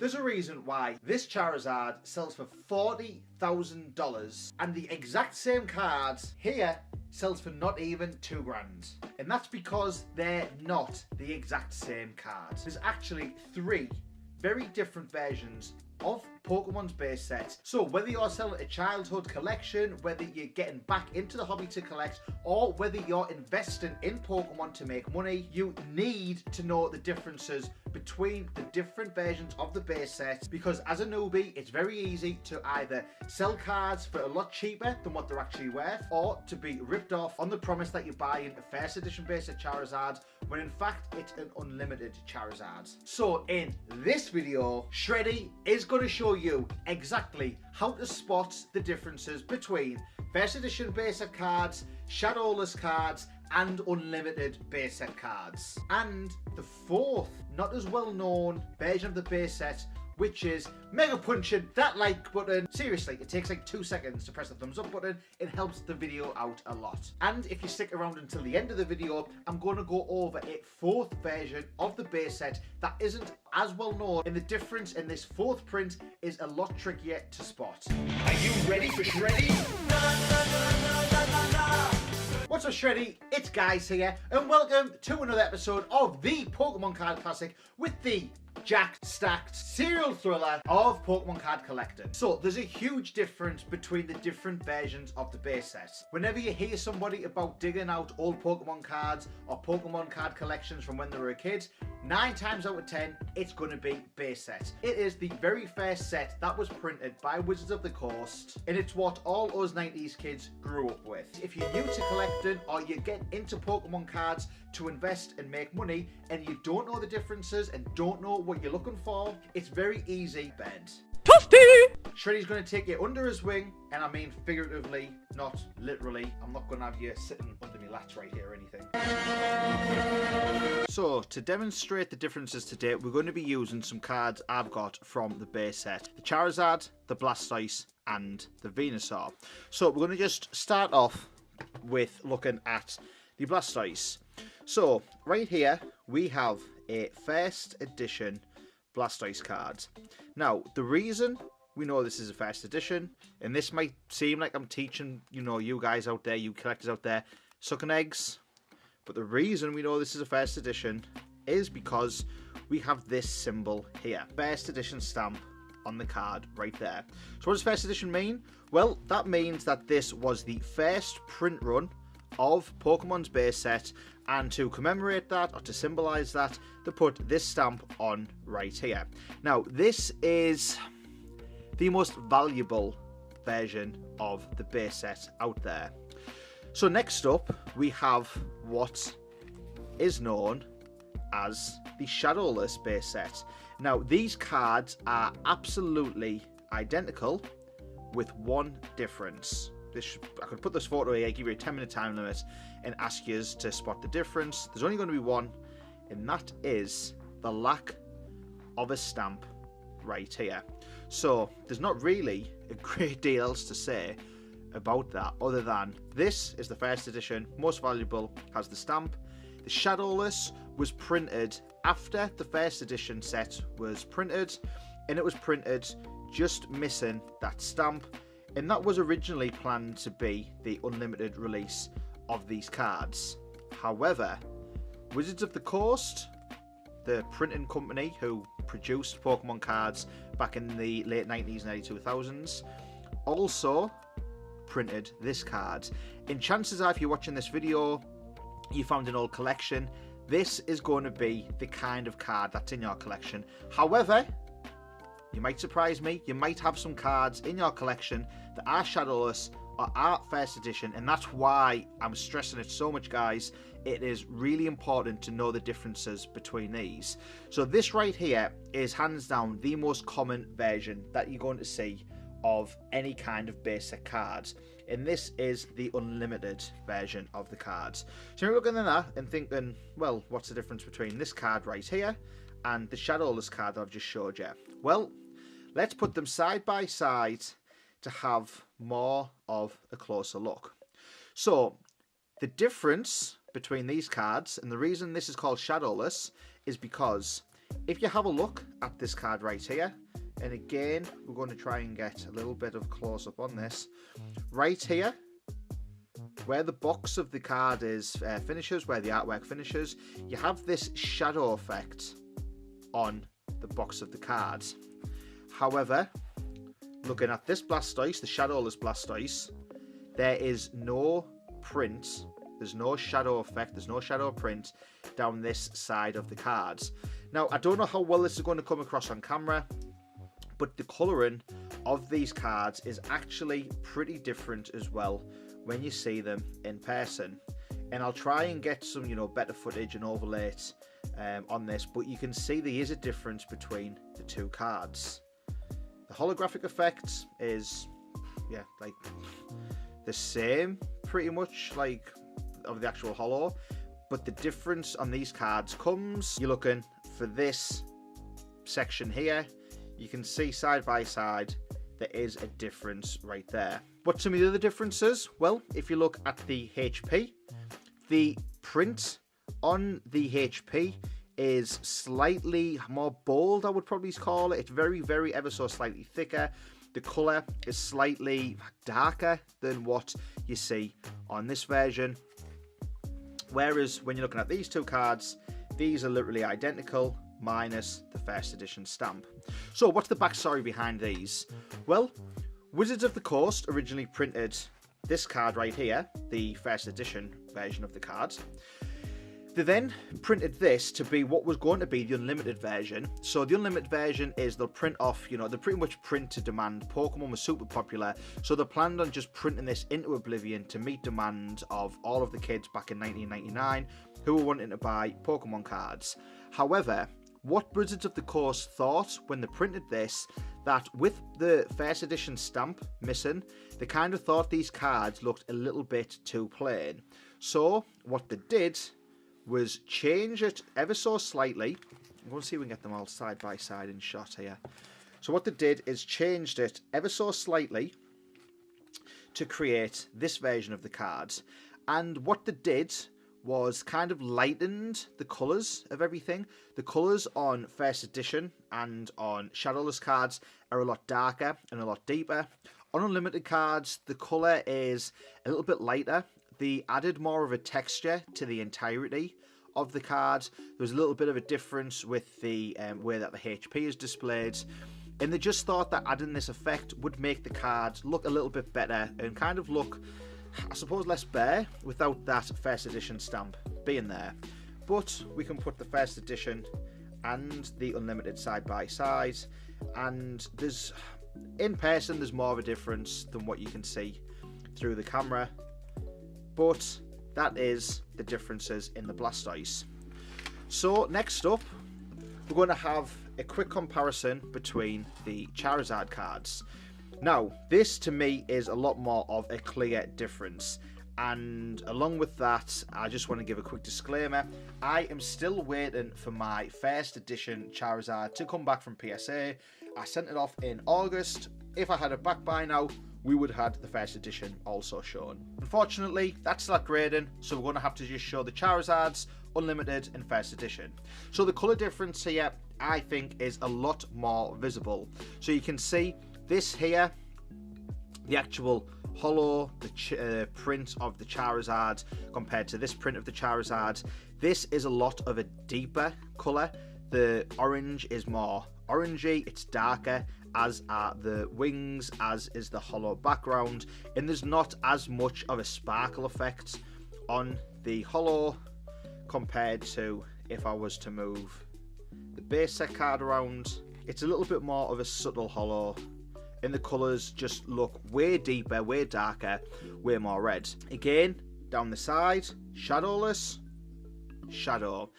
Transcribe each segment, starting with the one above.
There's a reason why this Charizard sells for $40,000 and the exact same cards here sells for not even $2,000. And that's because they're not the exact same cards. There's actually 3 very different versions of Pokemon's base set. So whether you're selling a childhood collection, whether you're getting back into the hobby to collect, or whether you're investing in Pokemon to make money, you need to know the differences between the different versions of the base set, because as a newbie it's very easy to either sell cards for a lot cheaper than what they're actually worth, or to be ripped off on the promise that you're buying a first edition base set Charizard when in fact it's an unlimited Charizard. So in this video, Shreddy is going to show you exactly how to spot the differences between first edition base set cards, Shadowless cards, and unlimited base set cards. And the 4th, not as well known version of the base set, which is mega punching that like button. Seriously, it takes like 2 seconds to press the thumbs up button. It helps the video out a lot. And if you stick around until the end of the video, I'm going to go over a 4th version of the base set that isn't as well known, and the difference in this 4th print is a lot trickier to spot. Are you ready for Shreddy? What's up, Shreddy? It's Guys here, and welcome to another episode of the Pokemon Card Classic with the jacked, stacked serial thriller of Pokemon card collecting. So there's a huge difference between the different versions of the base set. Whenever you hear somebody about digging out old Pokemon cards or Pokemon card collections from when they were a kid, 9 times out of 10 it's going to be base set. It is the very first set that was printed by Wizards of the Coast, and it's what all us 90s kids grew up with. If you're new to collecting or you get into Pokemon cards to invest and make money and you don't know the differences and don't know what you're looking for, it's very easy, bend. Shreddy's going to take you under his wing, and I mean figuratively, not literally. I'm not going to have you sitting under me lats right here or anything. So, to demonstrate the differences today, we're going to be using some cards I've got from the base set. The Charizard, the Blastoise, and the Venusaur. So, we're going to just start off with looking at the Blastoise. So, right here, we have a first edition Blastoise card. Now, the reason we know this is a first edition, and this might seem like I'm teaching, you guys out there, you collectors out there, sucking eggs, but the reason we know this is a first edition is because we have this symbol here. First edition stamp on the card right there. So what does first edition mean? Well, that means that this was the first print run of Pokemon's base set, and to commemorate that, or to symbolize that, they put this stamp on right here. Now, this is the most valuable version of the base set out there. So next up, we have what is known as the Shadowless base set. Now, these cards are absolutely identical with one difference. I could put this photo here, give you a 10-minute time limit, and ask you to spot the difference. There's only going to be one, and that is the lack of a stamp right here. So there's not really a great deal else to say about that other than this is the first edition, most valuable, has the stamp. The Shadowless was printed after the first edition set was printed, and it was printed just missing that stamp. And that was originally planned to be the unlimited release of these cards. However, Wizards of the Coast, the printing company who produced Pokemon cards back in the late 90s and early 2000s, also printed this card. And chances are, if you're watching this video, you found an old collection. This is going to be the kind of card that's in your collection. However, you might surprise me. You might have some cards in your collection that are Shadowless or are first edition, and that's why I'm stressing it so much, guys. It is really important to know the differences between these. So this right here is hands down the most common version that you're going to see of any kind of basic cards, and this is the unlimited version of the cards. So you're looking at that and thinking, well, what's the difference between this card right here and the Shadowless card that I've just showed you? Well, let's put them side by side to have more of a closer look. So the difference between these cards, and the reason this is called Shadowless, is because If you have a look at this card right here, and again, we're going to try and get a little bit of close-up on this. Right here, where the box of the card is finishes, where the artwork finishes, you have this shadow effect on the box of the card. However, looking at this Blastoise, the Shadowless Blastoise, there is no print, there's no shadow effect, there's no shadow print down this side of the cards. Now, I don't know how well this is going to come across on camera, but the colouring of these cards is actually pretty different as well when you see them in person. And I'll try and get some, better footage and overlay it on this, but you can see there is a difference between the two cards. The holographic effect is, like the same, pretty much, like of the actual holo, but the difference on these cards comes, you're looking for this section here, you can see side by side, there is a difference right there. What's some of the other differences? Well, if you look at the HP, the print on the HP is slightly more bold, I would probably call it. It's very, very ever so slightly thicker. The colour is slightly darker than what you see on this version. Whereas when you're looking at these two cards, these are literally identical, minus the first edition stamp. So what's the backstory behind these? Well, Wizards of the Coast originally printed this card right here, the first edition version of the card. They then printed this to be what was going to be the unlimited version. So the unlimited version is they'll print off, they pretty much print to demand. Pokemon was super popular, so they planned on just printing this into oblivion to meet demand of all of the kids back in 1999 who were wanting to buy Pokemon cards. However, what Wizards of the Coast thought when they printed this, that with the first edition stamp missing, they kind of thought these cards looked a little bit too plain. So what they did was change it ever so slightly. I'm going to see if we can get them all side by side in shot here. So what they did is changed it ever so slightly to create this version of the cards. And what they did was kind of lightened the colours of everything. The colours on first edition and on Shadowless cards are a lot darker and a lot deeper. On unlimited cards, the colour is a little bit lighter. They added more of a texture to the entirety of the cards. There's a little bit of a difference with the way that the HP is displayed. And they just thought that adding this effect would make the cards look a little bit better and kind of look, I suppose, less bare without that first edition stamp being there. But we can put the first edition and the unlimited side by side, and there's, in person, there's more of a difference than what you can see through the camera. But that is the differences in the Blastoise. So next up, we're going to have a quick comparison between the Charizard cards. Now, this to me is a lot more of a clear difference. And along with that, I just want to give a quick disclaimer. I am still waiting for my first edition Charizard to come back from PSA. I sent it off in August. If I had it back by now, we would have had the first edition also shown. Unfortunately, that's not grading, so we're going to have to just show the Charizards, Unlimited and first edition. So the colour difference here, I think, is a lot more visible. So you can see this here, the actual holo, the print of the Charizard compared to this print of the Charizard. This is a lot of a deeper colour. The orange is more orangey, it's darker, as are the wings, as is the holo background, and there's not as much of a sparkle effect on the holo compared to if I was to move the base set card around. It's a little bit more of a subtle holo, and the colours just look way deeper, way darker, way more red. Again, down the side, Shadowless, Shadow.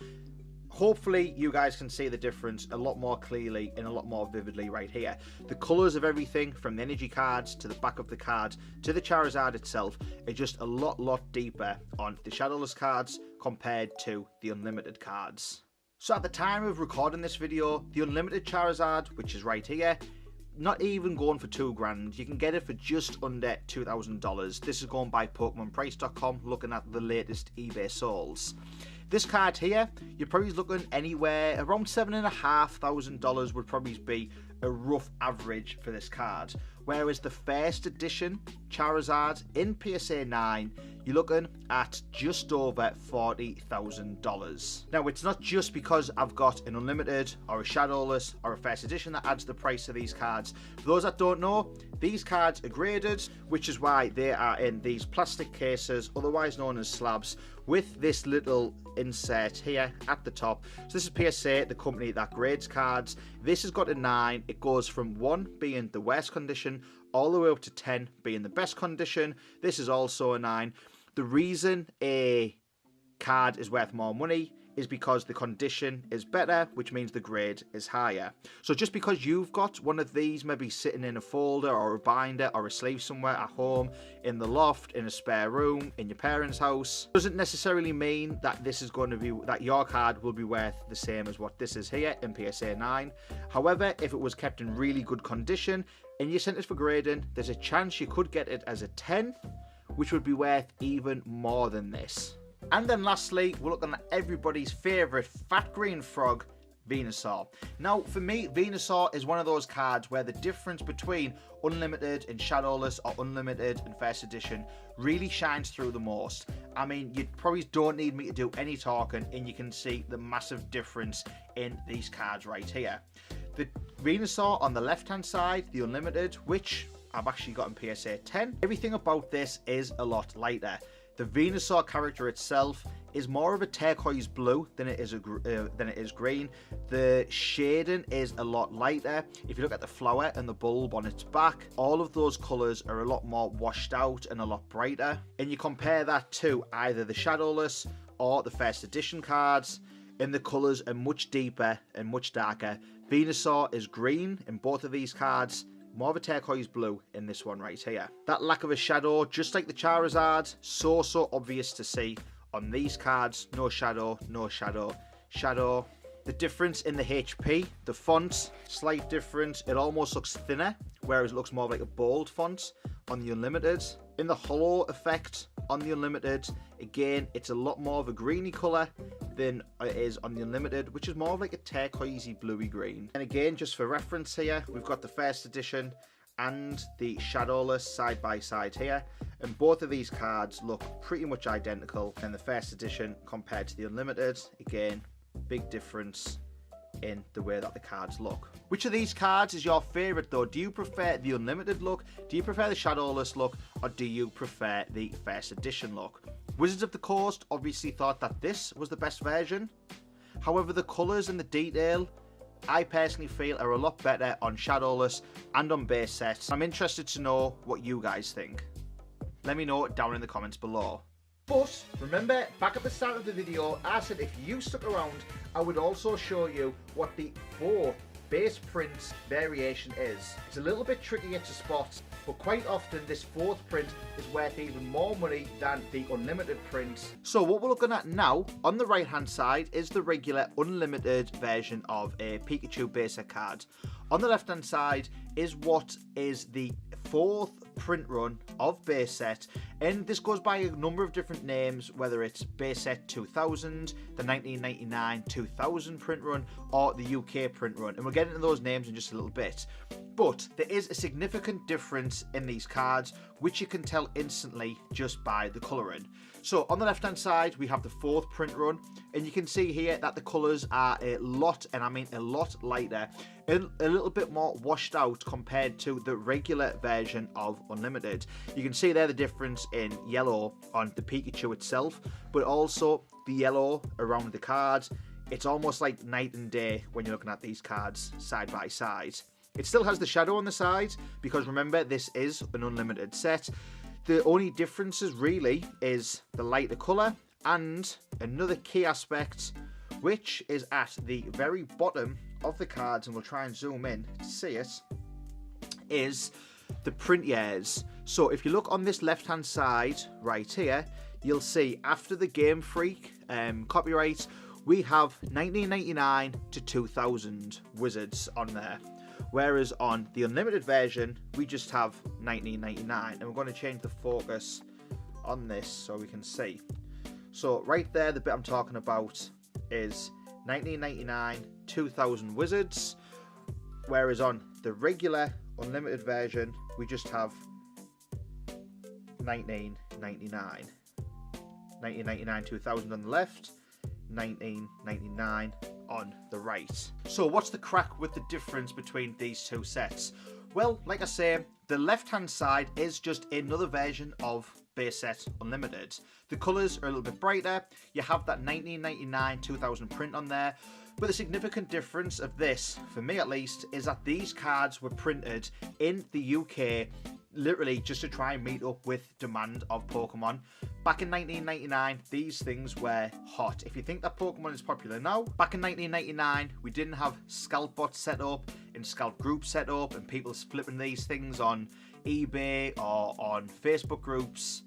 Hopefully you guys can see the difference a lot more clearly and a lot more vividly right here. The colours of everything from the energy cards to the back of the card to the Charizard itself are just a lot deeper on the Shadowless cards compared to the Unlimited cards. So at the time of recording this video, the Unlimited Charizard, which is right here, not even going for $2,000. You can get it for just under $2,000. This is going by PokemonPrice.com, looking at the latest eBay solds. This card here, you're probably looking anywhere around $7,500 would probably be a rough average for this card. Whereas the first edition Charizard in PSA 9, you're looking at just over $40,000. Now, it's not just because I've got an unlimited or a shadowless or a first edition that adds the price of these cards. For those that don't know, these cards are graded, which is why they are in these plastic cases, otherwise known as slabs, with this little insert here at the top. So this is PSA, the company that grades cards. This has got a 9. It goes from 1 being the worst condition all the way up to 10 being the best condition. This is also a 9. The reason a card is worth more money is because the condition is better, which means the grade is higher. So just because you've got one of these maybe sitting in a folder or a binder or a sleeve somewhere at home, in the loft, in a spare room, in your parents' house, doesn't necessarily mean that this is going to be, that your card will be worth the same as what this is here in PSA 9. However, if it was kept in really good condition and you sent it for grading, there's a chance you could get it as a 10, which would be worth even more than this. And then lastly, we're looking at everybody's favourite fat green frog, Venusaur. Now, for me, Venusaur is one of those cards where the difference between Unlimited and Shadowless or Unlimited and First Edition really shines through the most. I mean, you probably don't need me to do any talking, and you can see the massive difference in these cards right here. The Venusaur on the left-hand side, the Unlimited, which I've actually got in PSA 10. Everything about this is a lot lighter. The Venusaur character itself is more of a turquoise blue than it is green. The shading is a lot lighter. If you look at the flower and the bulb on its back, all of those colours are a lot more washed out and a lot brighter. And you compare that to either the Shadowless or the First Edition cards, and the colours are much deeper and much darker. Venusaur is green in both of these cards, more of a turquoise blue in this one right here. That lack of a shadow, just like the Charizard, so obvious to see on these cards. No shadow, no shadow, shadow. The difference in the HP, the font, slight difference. It almost looks thinner, whereas it looks more like a bold font on the Unlimited. In the hollow effect on the Unlimited, again, it's a lot more of a greeny colour than it is on the Unlimited, which is more like a turquoisey bluey green. And again, just for reference here, we've got the First Edition and the Shadowless side by side here, and both of these cards look pretty much identical in the First Edition compared to the Unlimited. Again, big difference in the way that the cards look. Which of these cards is your favourite though? Do you prefer the Unlimited look? Do you prefer the Shadowless look? Or do you prefer the First Edition look? Wizards of the Coast obviously thought that this was the best version. However, the colours and the detail, I personally feel, are a lot better on Shadowless and on base sets. I'm interested to know what you guys think. Let me know down in the comments below. But remember, back at the start of the video, I said if you stuck around, I would also show you what the fourth base print variation is. It's a little bit trickier to spot, but quite often this fourth print is worth even more money than the Unlimited print. So what we're looking at now, on the right hand side, is the regular Unlimited version of a Pikachu basic card. On the left hand side is what is the fourth print run of base set, and this goes by a number of different names, whether it's base set 2000, the 1999-2000 print run, or the UK print run, and we'll get into those names in just a little bit. But there is a significant difference in these cards, which you can tell instantly just by the colouring. So on the left hand side we have the fourth print run, and you can see here that the colours are a lot, and I mean a lot lighter, and a little bit more washed out compared to the regular version of Unlimited. You can see there the difference in yellow on the Pikachu itself, but also the yellow around the cards. It's almost like night and day when you're looking at these cards side by side. It still has the shadow on the side, because remember, this is an Unlimited set. The only differences really is the lighter colour, and another key aspect, which is at the very bottom of the cards, and we'll try and zoom in to see it, is the print years. So if you look on this left hand side right here, you'll see after the Game Freak copyright, we have 1999 to 2000 Wizards on there. Whereas on the Unlimited version, we just have 1999. And we're going to change the focus on this so we can see. So right there, the bit I'm talking about is 1999 2000 Wizards, whereas on the regular unlimited version we just have 1999 2000 on the left, 1999 on the right. So what's the crack with the difference between these two sets? Well, like I say, the left hand side is just another version of base set unlimited. The colours are a little bit brighter, you have that 1999 2000 print on there, but the significant difference of this, for me at least, is that these cards were printed in the UK literally just to try and meet up with demand of Pokemon. Back in 1999, these things were hot. If you think that Pokemon is popular now, back in 1999, we didn't have Scout bots set up and Scout groups set up and people flipping these things on eBay or on Facebook groups.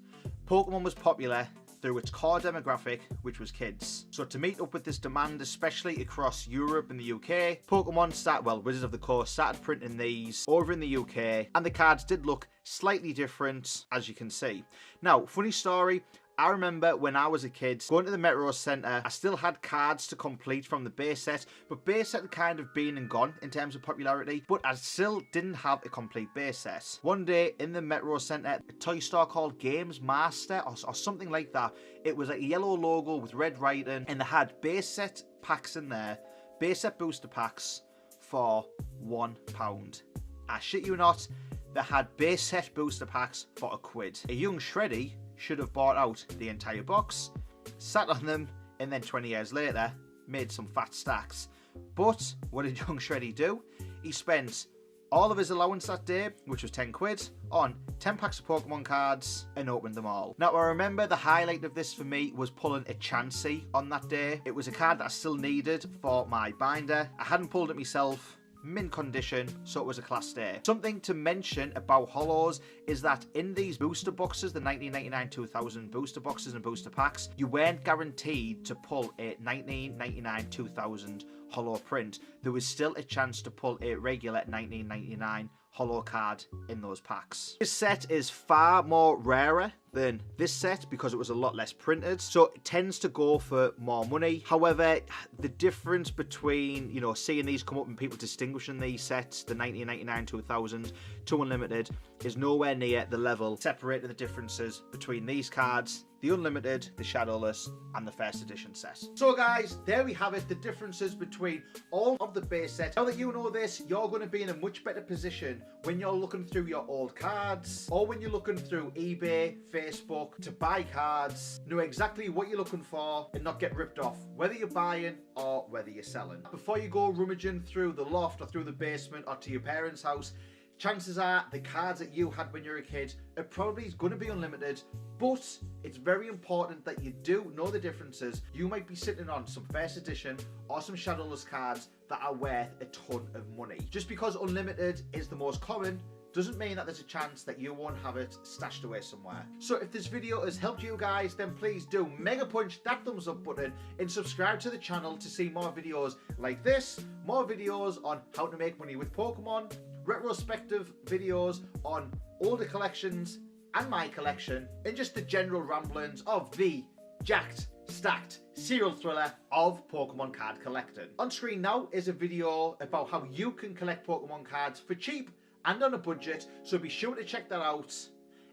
Pokemon was popular through its core demographic, which was kids. So to meet up with this demand, especially across Europe and the UK, Wizards of the Coast started printing these over in the UK, and the cards did look slightly different, as you can see. Now, funny story, I remember when I was a kid, going to the Metro Centre, I still had cards to complete from the base set, but base set had kind of been and gone in terms of popularity, but I still didn't have a complete base set. One day in the Metro Centre, a toy store called Games Master or something like that, it was like a yellow logo with red writing, and they had base set packs in there, base set booster packs for £1. I shit you not, they had base set booster packs for £1. A young Shreddy should have bought out the entire box, sat on them, and then 20 years later made some fat stacks. But what did young Shreddy do? He spent all of his allowance that day, which was £10, on 10 packs of Pokemon cards and opened them all. Now, I remember the highlight of this for me was pulling a Chansey on that day. It was a card that I still needed for my binder. I hadn't pulled it myself, mint condition, so it was a class day. Something to mention about holos is that in these booster boxes, the 1999 2000 booster boxes and booster packs, you weren't guaranteed to pull a 1999 2000 holo print. There was still a chance to pull a regular 1999 holo card in those packs. This set is far more rarer than this set because it was a lot less printed, so it tends to go for more money. However, the difference between, you know, seeing these come up and people distinguishing these sets, the 1999 2000 to unlimited, is nowhere near the level separating the differences between these cards, the unlimited, the Shadowless, and the first edition set. So guys, there we have it, the differences between all of the base sets. Now that you know this, you're going to be in a much better position when you're looking through your old cards, or when you're looking through eBay, Facebook, to buy cards. Know exactly what you're looking for and not get ripped off, whether you're buying or whether you're selling. Before you go rummaging through the loft or through the basement or to your parents' house, chances are the cards that you had when you were a kid are probably going to be unlimited, but it's very important that you do know the differences. You might be sitting on some first edition or some Shadowless cards that are worth a ton of money. Just because unlimited is the most common doesn't mean that there's a chance that you won't have it stashed away somewhere. So if this video has helped you guys, then please do mega punch that thumbs up button and subscribe to the channel to see more videos like this, more videos on how to make money with Pokemon, retrospective videos on older collections and my collection, and just the general ramblings of the jacked, stacked serial thriller of Pokemon card collecting. On screen now is a video about how you can collect Pokemon cards for cheap and on a budget, so be sure to check that out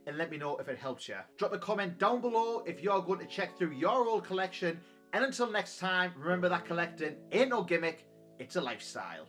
and let me know if it helps you. Drop a comment down below if you're going to check through your old collection, and until next time, remember that collecting ain't no gimmick, it's a lifestyle.